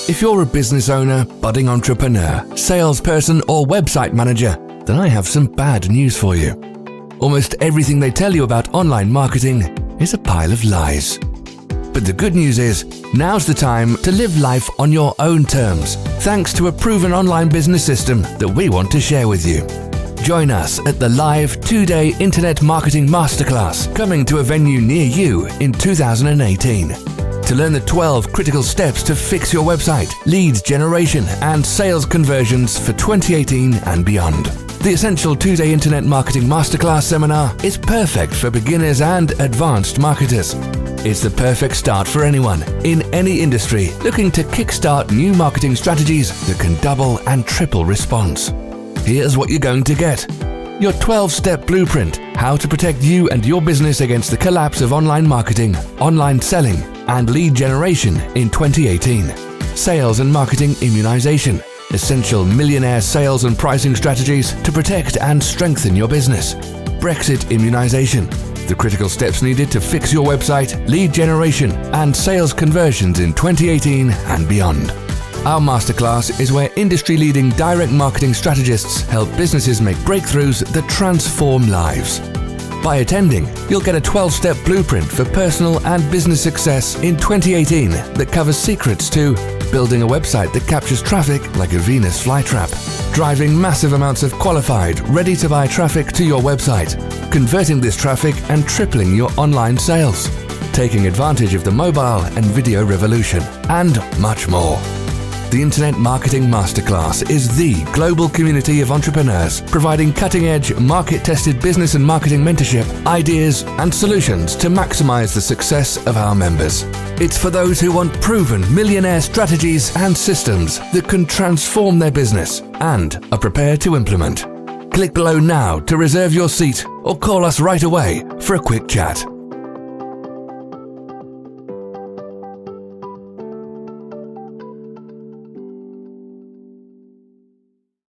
If you're a business owner, budding entrepreneur, salesperson, or website manager, then I have some bad news for you. Almost everything they tell you about online marketing is a pile of lies. But the good news is, now's the time to live life on your own terms, thanks to a proven online business system that we want to share with you. Join us at the live 2-day Internet Marketing Masterclass coming to a venue near you in 2018. To learn the 12 critical steps to fix your website, lead generation, and sales conversions for 2018 and beyond. The Essential 2-Day Internet Marketing Masterclass seminar is perfect for beginners and advanced marketers. It's the perfect start for anyone in any industry looking to kickstart new marketing strategies that can double and triple response. Here's what you're going to get. Your 12-step blueprint, how to protect you and your business against the collapse of online marketing, online selling, and lead generation in 2018. Sales and marketing immunization. Essential millionaire sales and pricing strategies to protect and strengthen your business. Brexit immunization. The critical steps needed to fix your website, lead generation, and sales conversions in 2018 and beyond. Our masterclass is where industry-leading direct marketing strategists help businesses make breakthroughs that transform lives. By attending, you'll get a 12-step blueprint for personal and business success in 2018 that covers secrets to building a website that captures traffic like a Venus flytrap, driving massive amounts of qualified, ready-to-buy traffic to your website, converting this traffic and tripling your online sales, taking advantage of the mobile and video revolution, and much more. The Internet Marketing Masterclass is the global community of entrepreneurs providing cutting-edge, market-tested business and marketing mentorship, ideas, and solutions to maximize the success of our members. It's for those who want proven millionaire strategies and systems that can transform their business and are prepared to implement. Click below now to reserve your seat or call us right away for a quick chat.